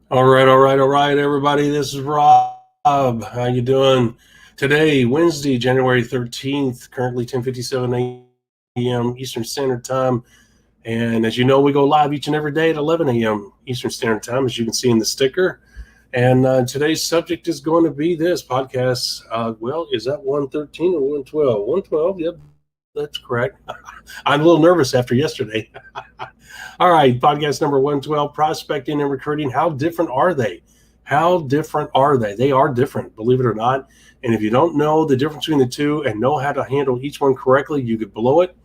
All right, everybody. This is Rob. How you doing? Today, Wednesday, January 13th, currently 10:57 a.m. Eastern Standard Time. And as you know, we go live each and every day at 11 a.m. Eastern Standard Time, as you can see in the sticker. And today's subject is going to be this podcast. Is that 113 or 112? 112, yep, that's correct. I'm a little nervous after yesterday. All right, podcast number 112, prospecting and recruiting. How different are they? How different are they? They are different, believe it or not. And if you don't know the difference between the two and know how to handle each one correctly, you could blow it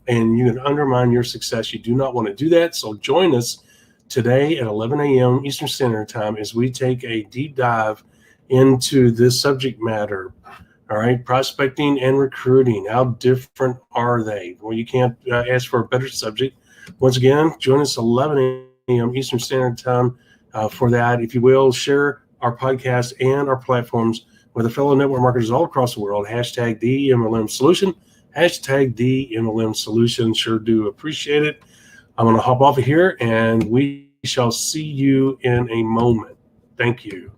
and you can undermine your success. You do not want to do that. So join us today at 11 a.m. Eastern Standard Time as we take a deep dive into this subject matter. All right, prospecting and recruiting. How different are they? Well, you can't ask for a better subject. Once again, join us 11 a.m. Eastern Standard Time for that. If you will, share our podcast and our platforms with a fellow network marketers all across the world. Hashtag TheMLM Solution. Hashtag TheMLM Solution. Sure do appreciate it. I'm going to hop off of here, and we shall see you in a moment. Thank you.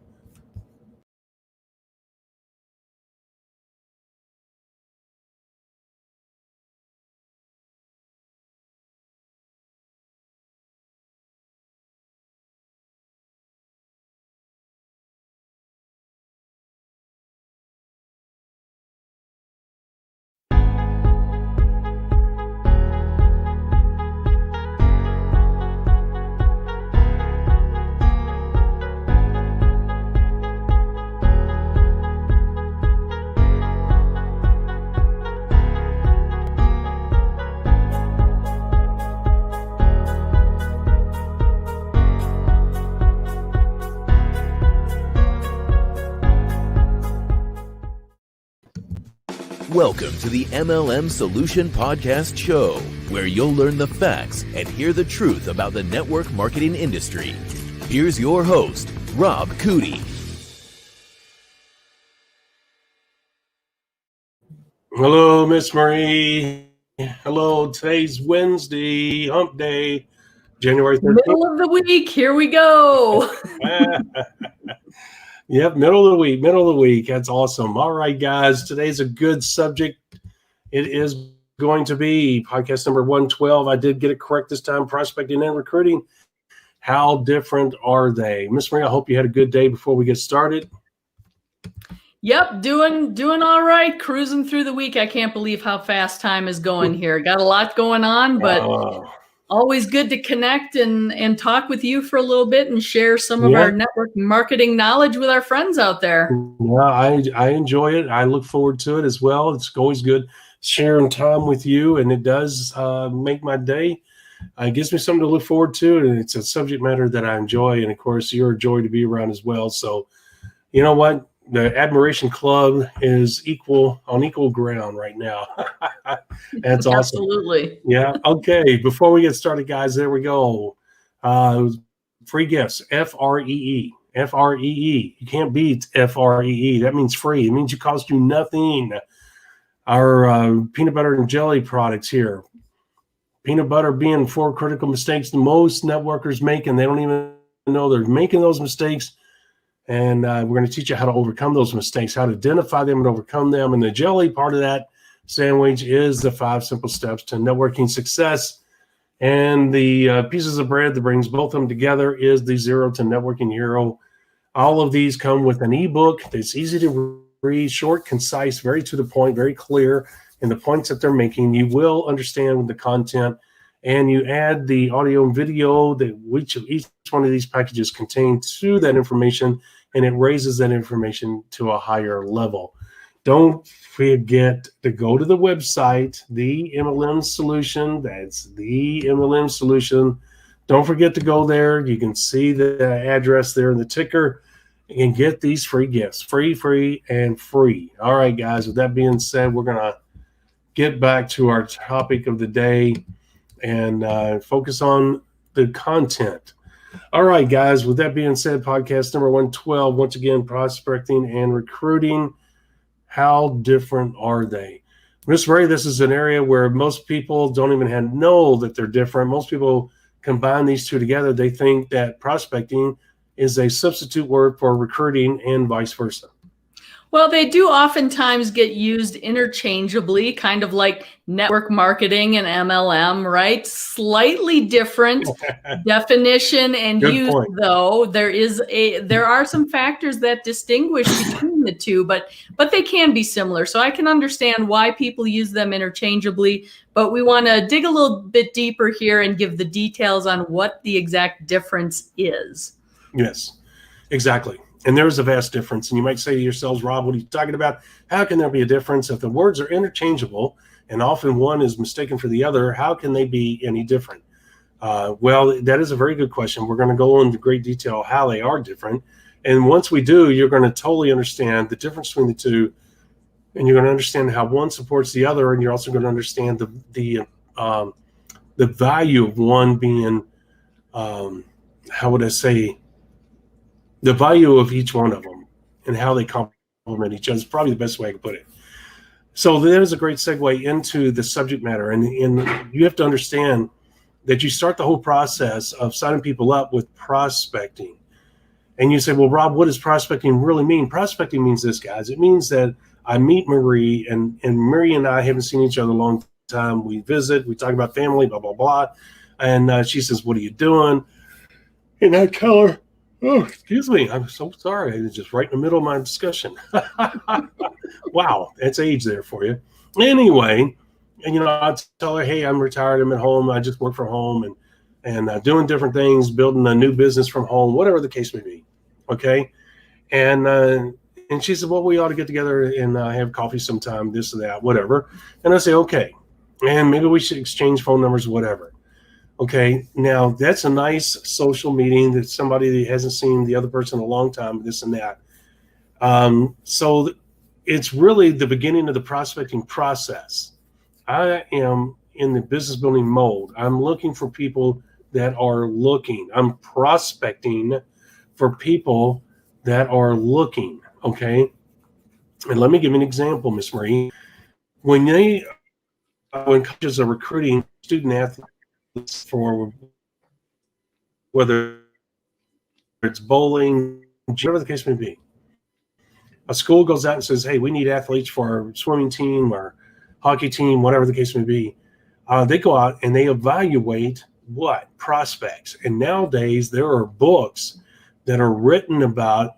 Welcome to the MLM Solution Podcast Show, where you'll learn the facts and hear the truth about the network marketing industry. Here's your host, Rob Cootie. Hello, Miss Marie. Hello, today's Wednesday, hump day, January 13th. Middle of the week, here we go. Yep, middle of the week. That's awesome. All right, guys, today's a good subject. It is going to be podcast number 112. I did get it correct this time, prospecting and recruiting. How different are they? Miss Marie, I hope you had a good day before we get started. Yep, doing all right, cruising through the week. I can't believe how fast time is going here. Got a lot going on, but always good to connect and talk with you for a little bit and share some of our network marketing knowledge with our friends out there. Yeah, I enjoy it. I look forward to it as well. It's always good sharing time with you, and it does make my day. It gives me something to look forward to, and it's a subject matter that I enjoy. And, of course, you're a joy to be around as well. So, you know what? The Admiration Club is on equal ground right now. That's awesome. Absolutely. Yeah. Okay. Before we get started, guys, there we go. Free gifts. Free. Free. You can't beat free. That means free. It means it costs you nothing. Our peanut butter and jelly products here. Peanut butter being 4 critical mistakes the most networkers make, and they don't even know they're making those mistakes. And we're going to teach you how to overcome those mistakes, how to identify them and overcome them. And the jelly part of that sandwich is the 5 simple steps to networking success. And the pieces of bread that brings both of them together is the Zero to Networking Hero. All of these come with an ebook that's easy to read, short, concise, very to the point, very clear in the points that they're making. You will understand the content, and you add the audio and video that each one of these packages contain to that information, and it raises that information to a higher level. Don't forget to go to the website, the MLM Solution. That's the MLM Solution. Don't forget to go there. You can see the address there in the ticker and get these free gifts. Free, and free. All right, guys, with that being said, we're going to get back to our topic of the day and focus on the content. All right, guys, with that being said, podcast number 112, once again, prospecting and recruiting. How different are they? Miss Marie, this is an area where most people don't even know that they're different. Most people combine these two together. They think that prospecting is a substitute word for recruiting and vice versa. Well, they do oftentimes get used interchangeably, kind of like network marketing and MLM, right? Slightly different definition and Good use, point. though. There are some factors that distinguish between the two, but they can be similar. So I can understand why people use them interchangeably, but we want to dig a little bit deeper here and give the details on what the exact difference is. Yes, exactly. And there is a vast difference. And you might say to yourselves, Rob, what are you talking about? How can there be a difference? If the words are interchangeable and often one is mistaken for the other, how can they be any different? Well, that is a very good question. We're going to go into great detail how they are different. And once we do, you're going to totally understand the difference between the two. And you're going to understand how one supports the other. And you're also going to understand the value of one being, how would I say, the value of each one of them and how they complement each other is probably the best way I can put it. So that is a great segue into the subject matter. And you have to understand that you start the whole process of signing people up with prospecting. And you say, well, Rob, what does prospecting really mean? Prospecting means this, guys. It means that I meet Marie, and Marie and I haven't seen each other a long time. We visit, we talk about family, blah, blah, blah. And she says, what are you doing? And I tell her, oh, excuse me. I'm so sorry. I was just right in the middle of my discussion. Wow, that's age there for you. Anyway, and I tell her, hey, I'm retired. I'm at home. I just work from home and doing different things, building a new business from home, whatever the case may be. Okay, and she said, well, we ought to get together and have coffee sometime, this or that, whatever. And I say, okay, and maybe we should exchange phone numbers, whatever. Okay, now that's a nice social meeting that somebody that hasn't seen the other person in a long time, this and that. So it's really the beginning of the prospecting process. I am in the business building mode. I'm looking for people that are looking. I'm prospecting for people that are looking, okay? And let me give you an example, Miss Marie. When coaches are recruiting student athletes for whether it's bowling, whatever the case may be. A school goes out and says, hey, we need athletes for our swimming team or hockey team, whatever the case may be. They go out and they evaluate what? Prospects. And nowadays there are books that are written about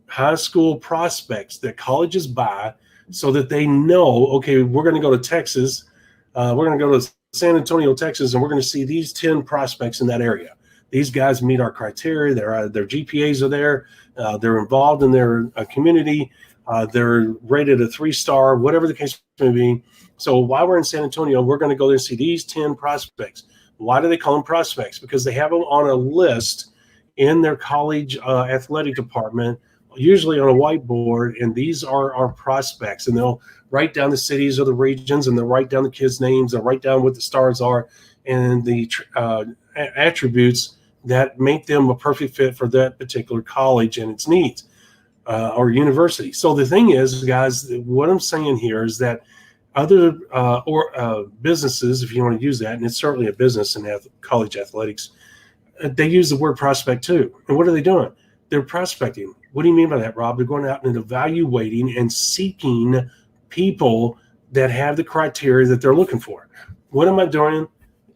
high school prospects that colleges buy so that they know, okay, we're going to go to Texas. We're going to go to San Antonio, Texas, and we're going to see these 10 prospects in that area. These guys meet our criteria. Their GPAs are there. They're involved in their community. They're rated a 3-star, whatever the case may be. So while we're in San Antonio, we're going to go there and see these 10 prospects. Why do they call them prospects? Because they have them on a list in their college athletic department, usually on a whiteboard, and these are our prospects. And they'll write down the cities or the regions, and they'll write down the kids' names, they'll write down what the stars are and the attributes that make them a perfect fit for that particular college and its needs or university. So the thing is, guys, what I'm saying here is that other businesses, if you want to use that, and it's certainly a business in college athletics, they use the word prospect too. And what are they doing? They're prospecting. What do you mean by that, Rob? They're going out and evaluating and seeking people that have the criteria that they're looking for. What am I doing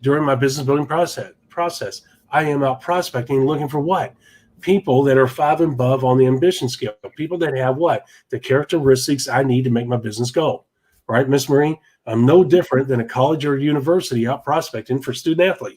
during my business building process? I am out prospecting, looking for what? People that are 5 and above on the ambition scale. People that have what? The characteristics I need to make my business go. Right, Miss Marie? I'm no different than a college or a university out prospecting for student athletes.